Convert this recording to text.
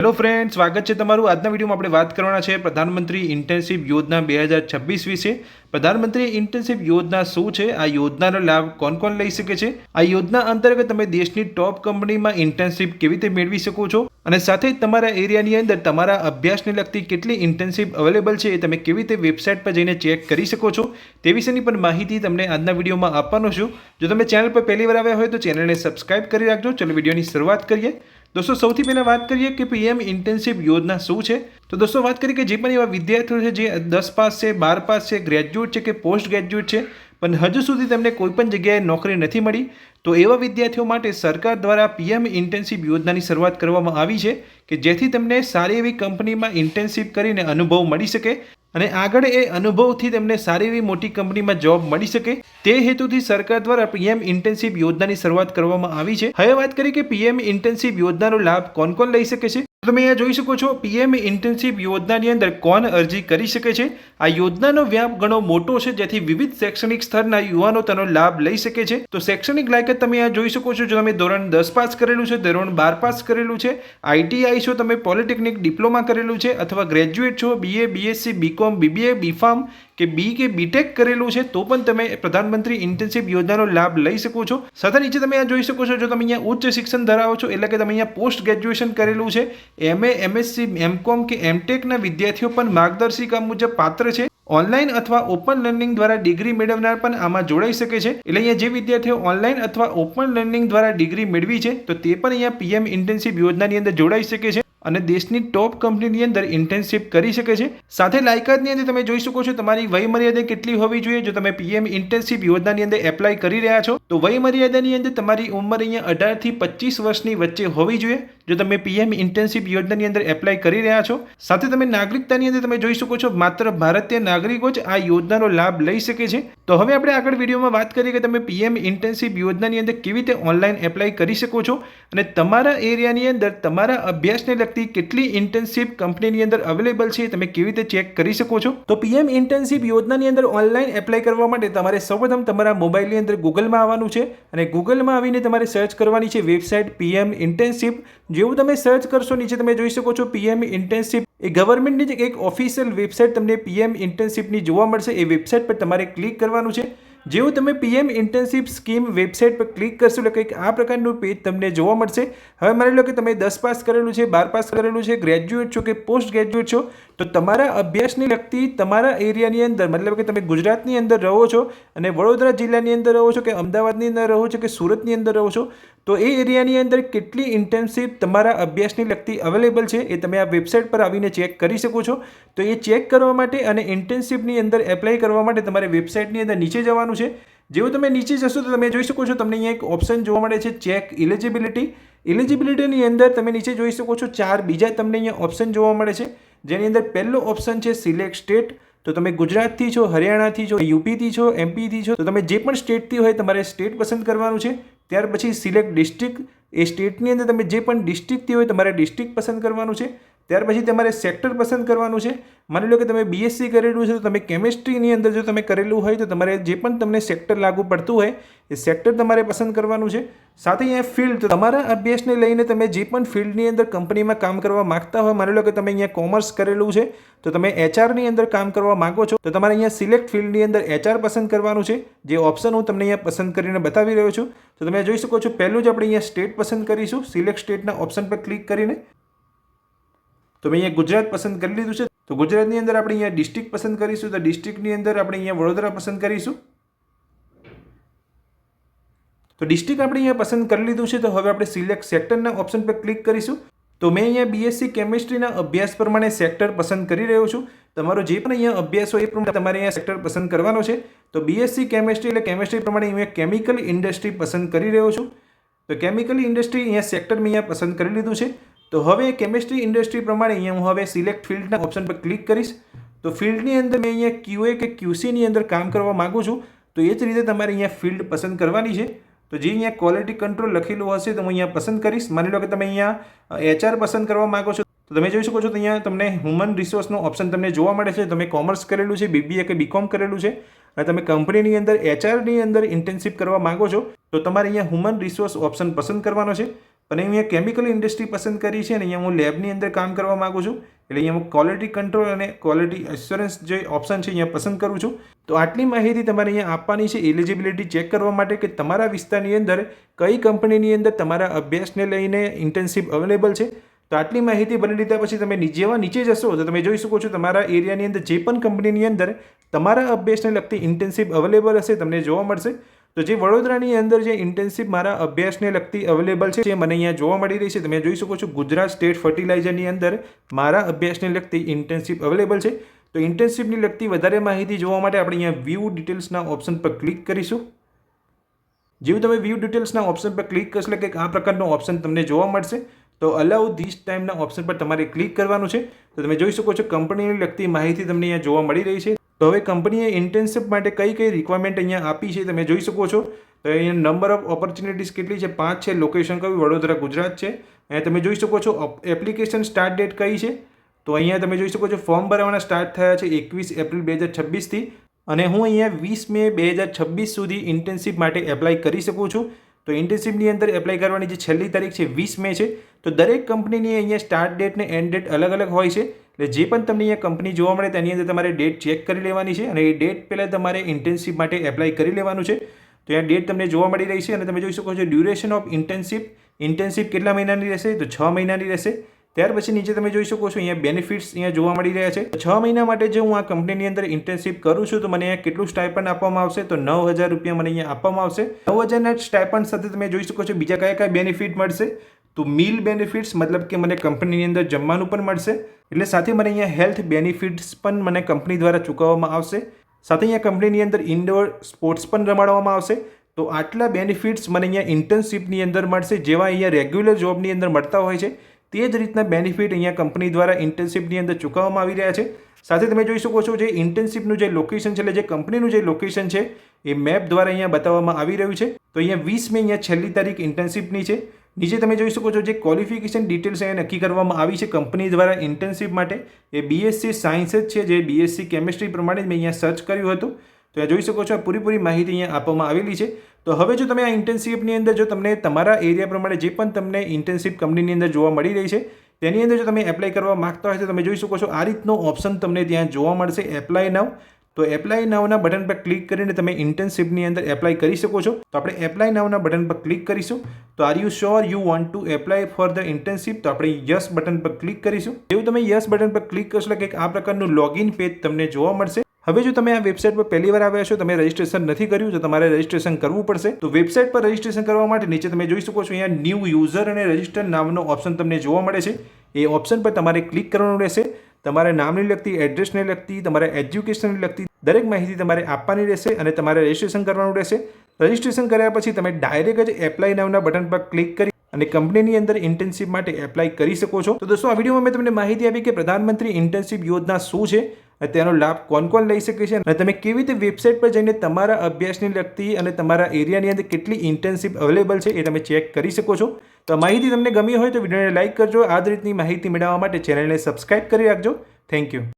Hello friend, સ્વાગત છે તમારું. આજના વિડીયોમાં આપણે વાત કરવાના છે પ્રધાનમંત્રી ઇન્ટર્નશિપ યોજના 2026 વિશે. પ્રધાનમંત્રી ઇન્ટર્નશિપ યોજના શું છે, આ યોજનાનો લાભ કોણ કોણ લઈ શકે છે, આ યોજના અંતર્ગત તમે દેશની ટોપ કંપનીમાં ઇન્ટર્નશિપ કેવી રીતે મેળવી શકો છો અને સાથે જ તમારા એરિયાની અંદર તમારા અભ્યાસને લગતી કેટલી ઇન્ટર્નશિપ અવેલેબલ છે એ તમે કેવી રીતે વેબસાઇટ પર જઈને ચેક કરી શકો છો તે વિશેની પણ માહિતી તમને આજના વિડીયોમાં આપવાનો છું. જો તમે ચેનલ પર પહેલી વાર આવ્યા હોય તો ચેનલને સબસ્ક્રાઇબ કરી રાખજો. ચલો વિડીયોની શરૂઆત કરીએ. दोस्तों સૌથી પહેલાં વાત કરીએ કે પીએમ ઇન્ટર્નશિપ યોજના શું છે. તો દોસ્તો વાત કરીએ કે જે પણ એવા વિદ્યાર્થીઓ છે જે 10 પાસ છે, 12 પાસ છે, ગ્રેજ્યુએટ છે કે પોસ્ટ ગ્રેજ્યુએટ છે પણ હજુ સુધી તેમને કોઈ પણ જગ્યાએ નોકરી નથી મળી, તો એવા વિદ્યાર્થીઓ માટે સરકાર દ્વારા પીએમ ઇન્ટર્નશિપ યોજનાની શરૂઆત કરવામાં આવી છે કે જેથી તેમને સારી એવી કંપનીમાં ઇન્ટર્નશિપ કરીને અનુભવ મળી શકે અને આગળ એ અનુભવથી તેમને સારી એવી મોટી કંપનીમાં જોબ મળી શકે. તે હેતુથી સરકાર દ્વારા પીએમ ઇન્ટર્નશિપ યોજનાની શરૂઆત કરવામાં આવી છે. હવે વાત કરીએ કે પીએમ ઇન્ટર્નશિપ યોજનાનો લાભ કોણ કોણ લઈ શકે છે. તમે અહીંયા જોઈ શકો છો પીએમ ઇન્ટર્નશિપ યોજનાની અંદર કોણ અરજી કરી શકે છે. આ યોજનાનો વ્યાપ ઘણો મોટો છે જેથી વિવિધ શૈક્ષણિક સ્તરના યુવાનો તેનો લાભ લઈ શકે છે. તો શૈક્ષણિક લાયકાત તમે અહીંયા જોઈ શકો છો. જો તમે ધોરણ 10 પાસ કરેલું છે, ધોરણ 12 પાસ કરેલું છે, આઈટીઆઈ છો, તમે પોલિટેકનિક ડિપ્લોમા કરેલું છે અથવા ગ્રેજ્યુએટ છો, BA, BSc, BCom, BBA, B.Pharm કે બી કે બીટેક કરેલું છે તો પણ તમે પ્રધાનમંત્રી ઇન્ટર્નશિપ યોજનાનો લાભ લઈ શકો છો. સાથે નીચે તમે અહીંયા જોઈ શકો છો જો તમે અહીંયા ઉચ્ચ શિક્ષણ ધરાવો છો એટલે કે તમે અહીંયા પોસ્ટ ગ્રેજ્યુએશન કરેલું છે, એમએ, એમએસસી, એમકોમ કે એમટેકના વિદ્યાર્થીઓ પણ માર્ગદર્શિકા મુજબ પાત્ર છે. ઓનલાઈન અથવા ઓપન લર્નિંગ દ્વારા ડિગ્રી મેળવનાર પણ આમાં જોડાઈ શકે છે. એટલે અહીંયા જે વિદ્યાર્થીઓ ઓનલાઈન અથવા ઓપન લર્નિંગ દ્વારા ડિગ્રી મેળવી છે તો તે પણ અહીંયા પીએમ ઇન્ટર્નશિપ યોજનાની અંદર જોડાઈ શકે છે અને દેશની ટોપ કંપનીની અંદર ઇન્ટર્નશિપ કરી શકે છે. સાથે લાયકાતની અંદર તમે જોઈ શકો છો તમારી વય મર્યાદા કેટલી હોવી જોઈએ. જો તમે પીએમ ઇન્ટર્નશિપ યોજનાની અંદર એપ્લાય કરી રહ્યા છો તો વય મર્યાદાની અંદર તમારી ઉંમર અહીંયા 18 થી 25 વર્ષની વચ્ચે હોવી જોઈએ જો તમે પીએમ ઇન્ટર્નશિપ યોજનાની અંદર એપ્લાય કરી રહ્યા છો. સાથે તમે નાગરિકતાની અંદર તમે જોઈ શકો છો માત્ર ભારતીય નાગરિકો જ આ યોજનાનો લાભ લઈ શકે છે. તો હવે આપણે આગળ વિડીયોમાં વાત કરીએ કે તમે પીએમ ઇન્ટર્નશિપ યોજનાની અંદર કેવી રીતે ઓનલાઈન એપ્લાય કરી શકો છો અને તમારા એરિયાની અંદર તમારા અભ્યાસને કેટલી ઇન્ટર્નશિપ કંપનીની અંદર અવેલેબલ છે તમે કેવી રીતે ચેક કરી શકો છો. તો પીએમ ઇન્ટર્નશિપ યોજનાની અંદર ઓનલાઈન એપ્લાય કરવા માટે તમારે સૌપ્રથમ તમારા મોબાઈલની અંદર ગૂગલમાં આવવાનું છે અને ગૂગલમાં આવીને તમારે સર્ચ કરવાની છે વેબસાઇટ પીએમ ઇન્ટર્નશિપ. જેવું તમે સર્ચ કરશો નીચે તમે જોઈ શકો છો પીએમ ઇન્ટર્નશિપ એ ગવર્મેન્ટની જ એક ઓફિશિયલ વેબસાઇટ તમને પીએમ ઇન્ટર્નશિપની જોવા મળશે. એ વેબસાઇટ પર તમારે ક્લિક કરવાનું છે. જેવું તમે પીએમ ઇન્ટર્નશિપ સ્કીમ વેબસાઇટ પર ક્લિક કરશો એટલે કંઈક આ પ્રકારનું પેજ તમને જોવા મળશે. હવે માની લો કે તમે 10 પાસ કરેલું છે, 12 પાસ કરેલું છે, ગ્રેજ્યુએટ છો કે પોસ્ટ ગ્રેજ્યુએટ છો તો તમારા અભ્યાસને લગતી તમારા એરિયાની અંદર મતલબ કે તમે ગુજરાતની અંદર રહો છો અને વડોદરા જિલ્લાની અંદર રહો છો કે અમદાવાદની અંદર રહો છો કે સુરતની અંદર રહો છો તો એ એરિયાની અંદર કેટલી ઇન્ટર્નશિપ તમારા અભ્યાસને લગતી અવેલેબલ છે એ તમે આ વેબસાઇટ પર આવીને ચેક કરી શકો છો. તો એ ચેક કરવા માટે અને ઇન્ટર્નશિપની અંદર એપ્લાય કરવા માટે તમારે વેબસાઇટની અંદર નીચે જવાનું છે. જેવું તમે નીચે જશો તો તમે જોઈ શકો છો તમને અહીંયા એક ઓપ્શન જોવા મળે છે ચેક ઇલિજિબિલિટી. ઇલિજિબિલિટીની અંદર તમે નીચે જોઈ શકો છો 4 બીજા તમને અહીંયા ઓપ્શન જોવા મળે છે જેની અંદર પહેલો ઓપ્શન છે સિલેક્ટ સ્ટેટ. તો તમે ગુજરાતથી છો, હરિયાણાથી છો, યુપીથી છો, એમપીથી છો તો તમે જે પણ સ્ટેટથી હોય તમારે સ્ટેટ પસંદ કરવાનું છે. ત્યાર પછી સિલેક્ટ ડિસ્ટ્રિક્ટ, એ સ્ટેટની અંદર તમે જે પણ ડિસ્ટ્રિક્ટથી હોય તમારે ડિસ્ટ્રિક્ટ પસંદ કરવાનું છે. ત્યાર પછી તમારે સેક્ટર પસંદ કરવાનું છે. માની લો કે તમે બીએસસી કરેલું છે તો તમે કેમિસ્ટ્રીની અંદર જો તમે કરેલું હોય તો તમારે જે પણ તમને સેક્ટર લાગુ પડતું હોય એ સેક્ટર તમારે પસંદ કરવાનું છે. સાથે અહીંયા ફિલ્ડ, તો તમારા અભ્યાસને લઈને તમે જે પણ ફિલ્ડની અંદર કંપનીમાં કામ કરવા માગતા હોય, માની લો કે તમે અહીંયા કોમર્સ કરેલું છે તો તમે એચઆરની અંદર કામ કરવા માગો છો તો તમારે અહીંયા સિલેક્ટ ફિલ્ડની અંદર એચઆર પસંદ કરવાનું છે. જે ઓપ્શન હું તમને અહીંયા પસંદ કરીને બતાવી રહ્યો છું. તો તમે જોઈ શકો છો પહેલું જ આપણે અહીંયા સ્ટેટ પસંદ કરીશું સિલેક્ટ સ્ટેટના ઓપ્શન પર ક્લિક કરીને. તો મેં અહીંયા ગુજરાત પસંદ કરી લીધું છે. તો ગુજરાતની અંદર આપણે અહીંયા ડિસ્ટ્રિક્ટ પસંદ કરીશું. તો ડિસ્ટ્રિક્ટની અંદર આપણે અહીંયા વડોદરા પસંદ કરીશું. તો ડિસ્ટ્રિક્ટ આપણે અહીંયા પસંદ કરી લીધું છે. તો હવે આપણે સિલેક્ટ સેક્ટરના ઓપ્શન પર ક્લિક કરીશું. તો મેં અહીંયા બીએસસી કેમિસ્ટ્રીના અભ્યાસ પ્રમાણે સેક્ટર પસંદ કરી રહ્યો છું. તમારો જે પણ અહીંયા અભ્યાસ હોય એ પ્રમાણે તમારે અહીંયા સેક્ટર પસંદ કરવાનો છે. તો બીએસસી કેમિસ્ટ્રી એટલે કેમિસ્ટ્રી પ્રમાણે હું કેમિકલ ઇન્ડસ્ટ્રી પસંદ કરી રહ્યો છું. તો કેમિકલ ઇન્ડસ્ટ્રી અહીંયા સેક્ટર મેં અહીંયા પસંદ કરી લીધું છે. તો હવે કેમિસ્ટ્રી ઇન્ડસ્ટ્રી પ્રમાણે અહીંયા હું હવે સિલેક્ટ ફિલ્ડના ઓપ્શન પર ક્લિક કરીશ. તો ફિલ્ડની અંદર મેં અહીંયા QA કે QCની અંદર કામ કરવા માગું છું તો એ જ રીતે તમારે અહીંયા ફિલ્ડ પસંદ કરવાની છે. તો જે અહીંયા ક્વોલિટી કંટ્રોલ લખેલું હશે તો હું અહીંયા પસંદ કરીશ. માની લો કે તમે અહીંયા એચઆર પસંદ કરવા માગો છો તો તમે જોઈ શકો છો તો અહીંયા તમને હ્યુમન રિસોર્સનો ઓપ્શન તમને જોવા મળે છે. તમે કોમર્સ કરેલું છે, બીબીએ કે બીકોમ કરેલું છે અને તમે કંપનીની અંદર એચઆરની અંદર ઇન્ટર્નશિપ કરવા માગો છો તો તમારે અહીંયા હ્યુમન રિસોર્સ ઓપ્શન પસંદ કરવાનો છે. પણ અહીંયા કેમિકલ ઇન્ડસ્ટ્રી પસંદ કરી છે અને અહીંયા હું લેબની અંદર કામ કરવા માગું છું, એટલે અહીંયા હું ક્વોલિટી કંટ્રોલ અને ક્વોલિટી એશ્યોરન્સ જે ઓપ્શન છે અહીંયા પસંદ કરું છું. તો આટલી માહિતી તમારે અહીંયા આપવાની છે એલિજિબિલિટી ચેક કરવા માટે કે તમારા વિસ્તારની અંદર કઈ કંપનીની અંદર તમારા અભ્યાસને લઈને ઇન્ટર્નશીપ અવેલેબલ છે. તો આટલી માહિતી ભરી લીધા પછી તમે જેવા નીચે જશો તો તમે જોઈ શકો છો તમારા એરિયાની અંદર જે પણ કંપનીની અંદર તમારા અભ્યાસને લગતી ઇન્ટર્નશીપ અવેલેબલ હશે તમને જોવા મળશે. તો જે વડોદરાની અંદર જે ઇન્ટર્નશીપ મારા અભ્યાસને લગતી અવેલેબલ છે જે મને અહીંયા જોવા મળી રહી છે, તમે જોઈ શકો છો ગુજરાત સ્ટેટ ફર્ટિલાઇઝરની અંદર મારા અભ્યાસને લગતી ઇન્ટર્નશીપ અવેલેબલ છે. તો ઇન્ટર્નશીપની લગતી વધારે માહિતી જોવા માટે આપણે અહીંયા વ્યૂ ડિટેલ્સના ઓપ્શન પર ક્લિક કરીશું. જેવું તમે વ્યૂ ડિટેલ્સના ઓપ્શન પર ક્લિક કરશો એટલે કે આ પ્રકારનો ઓપ્શન તમને જોવા મળશે. તો અલાઉ ધીસ ટાઈમના ઓપ્શન પર તમારે ક્લિક કરવાનું છે. તો તમે જોઈ શકો છો કંપનીને લગતી માહિતી તમને અહીંયા જોવા મળી રહી છે. તો હવે કંપનીએ ઇન્ટર્નશીપ માટે કઈ કઈ રિક્વાયરમેન્ટ અહીંયા આપી છે તમે જોઈ શકો છો. તો અહીંયા નંબર ઓફ ઓપોર્ચ્યુનિટીઝ કેટલી છે? 5 છે. લોકેશન કયું? વડોદરા, ગુજરાત છે. અહીંયા તમે જોઈ શકો છો એપ્લિકેશન સ્ટાર્ટ ડેટ કઈ છે? તો અહીંયા તમે જોઈ શકો છો ફોર્મ ભરવાના સ્ટાર્ટ થયા છે 21 એપ્રિલ 2026થી અને હું અહીંયા 20 મે 2026 સુધી ઇન્ટર્નશીપ માટે એપ્લાય કરી શકું છું. તો ઇન્ટર્નશીપની અંદર એપ્લાય કરવાની જે છેલ્લી તારીખ છે 20 મે છે. તો દરેક કંપનીની અહીંયા સ્ટાર્ટ ડેટ ને એન્ડ ડેટ અલગ અલગ હોય છે. એટલે જે પણ તમને અહીંયા કંપની જોવા મળે તેની અંદર તમારે ડેટ ચેક કરી લેવાની છે અને એ ડેટ પહેલાં તમારે ઇન્ટર્નશીપ માટે એપ્લાય કરી લેવાનું છે. તો અહીંયા ડેટ તમને જોવા મળી રહી છે અને તમે જોઈ શકો છો ડ્યુરેશન ઓફ ઇન્ટર્નશીપ કેટલા મહિનાની રહેશે? તો 6 મહિનાની રહેશે. ત્યાર પછી નીચે તમે જોઈ શકો છો અહીંયા બેનિફિટ્સ અહીંયા જોવા મળી રહ્યા છે. 6 મહિના માટે જો હું આ કંપનીની અંદર ઇન્ટર્નશીપ કરું છું તો મને અહીંયા કેટલું સ્ટાઇપન્ડ આપવામાં આવશે? તો 9,000 રૂપિયા મને અહીંયા આપવામાં આવશે. 9,000ના સ્ટાઇપન્ડ સાથે તમે જોઈ શકો છો બીજા કયા કયા બેનિફિટ મળશે? તો મીલ બેનિફિટ્સ મતલબ કે મને કંપનીની અંદર જમવાનું પણ મળશે, એટલે સાથે મને અહીંયા હેલ્થ બેનિફિટ્સ પણ મને કંપની દ્વારા ચૂકવવામાં આવશે. સાથે અહીંયા કંપનીની અંદર ઇન્ડોર સ્પોર્ટ્સ પણ રમાડવામાં આવશે. તો આટલા બેનિફિટ્સ મને અહીંયા ઇન્ટર્નશીપની અંદર મળશે, જેવા અહીંયા રેગ્યુલર જોબની અંદર મળતા હોય છે તે જ રીતના બેનિફિટ અહીંયા કંપની દ્વારા ઇન્ટર્નશીપની અંદર ચૂકવવામાં આવી રહ્યા છે. સાથે તમે જોઈ શકો છો જે ઇન્ટર્નશીપનું જે લોકેશન છે એટલે જે કંપનીનું જે લોકેશન છે એ મેપ દ્વારા અહીંયા બતાવવામાં આવી રહ્યું છે. તો અહીંયા 20 મે અહીંયા છેલ્લી તારીખ ઇન્ટર્નશીપની છે. નીચે તમે જોઈ શકો છો જે ક્વોલિફિકેશન ડિટેલ્સ અહીંયા નક્કી કરવામાં આવી છે કંપની દ્વારા ઇન્ટર્નશીપ માટે એ બીએસસી સાયન્સ જ છે, જે બીએસસી કેમિસ્ટ્રી પ્રમાણે જ મેં અહીંયા સર્ચ કર્યું હતું. તો જોઈ શકો છો પૂરી માહિતી અહીંયા આપવામાં આવેલી છે. તો હવે જો તમે આ ઇન્ટર્નશીપની અંદર જો તમને તમારા એરિયા પ્રમાણે જે પણ તમને ઇન્ટર્નશીપ કંપનીની અંદર જોવા મળી રહી છે તેની અંદર જો તમે એપ્લાય કરવા માગતા હોય તો તમે જોઈ શકો છો આ રીતનો ઓપ્શન તમને ત્યાં જોવા મળશે એપ્લાય નાઉ. તો એપ્લાય નાઉના બટન પર ક્લિક કરીને તમે ઇન્ટર્નશીપની અંદર એપ્લાય કરી શકો છો. તો આપણે એપ્લાય નાઉના બટન પર ક્લિક કરીશું. તો are you sure you want to apply for the internship? તો આપણે યસ બટન પર ક્લિક કરીશું. જેવું તમે યસ બટન પર ક્લિક કરશો એટલે કે આ પ્રકારનું લોગિન પેજ તમને જોવા મળશે. હવે જો તમે આ વેબસાઇટ પર પહેલી વાર આવ્યા છો, તમે રજિસ્ટ્રેશન નથી કર્યું તો તમારે રજિસ્ટ્રેશન કરવું પડશે. તો વેબસાઇટ પર રજિસ્ટ્રેશન કરવા માટે નીચે તમે જોઈ શકો છો અહીંયા ન્યૂ યુઝર અને રજિસ્ટર નામનો ઓપ્શન તમને જોવા મળે છે. એ ઓપ્શન પર તમારે ક્લિક કરવાનું રહેશે. તમારા નામની લગતી, એડ્રેસને લગતી, તમારા એજ્યુકેશનને લગતી દરેક માહિતી તમારે આપવાની રહેશે અને તમારે રજિસ્ટ્રેશન કરવાનું રહેશે. રજિસ્ટ્રેશન કર્યા પછી તમે ડાયરેક્ટ જ એપ્લાય નાઉના બટન પર ક્લિક કરી અને કંપનીની અંદર ઇન્ટર્નશીપ માટે એપ્લાય કરી શકો છો. તો દોસ્તો આ વિડીયોમાં મેં તમને માહિતી આપી કે પ્રધાનમંત્રી ઇન્ટર્નશીપ યોજના શું છે, તેનો લાભ કોણ લઈ શકે છે અને તમે કેવી રીતે વેબસાઇટ પર જઈને તમારા અભ્યાસની લગતી અને તમારા એરિયાની અંદર કેટલી ઇન્ટર્નશીપ અવેલેબલ છે એ તમે ચેક કરી શકો છો. તો માહિતી તમને ગમી હોય તો વિડીયોને લાઇક કરજો. આ જ રીતની માહિતી મેળવવા માટે ચેનલને સબસ્ક્રાઇબ કરી રાખજો. Thank you.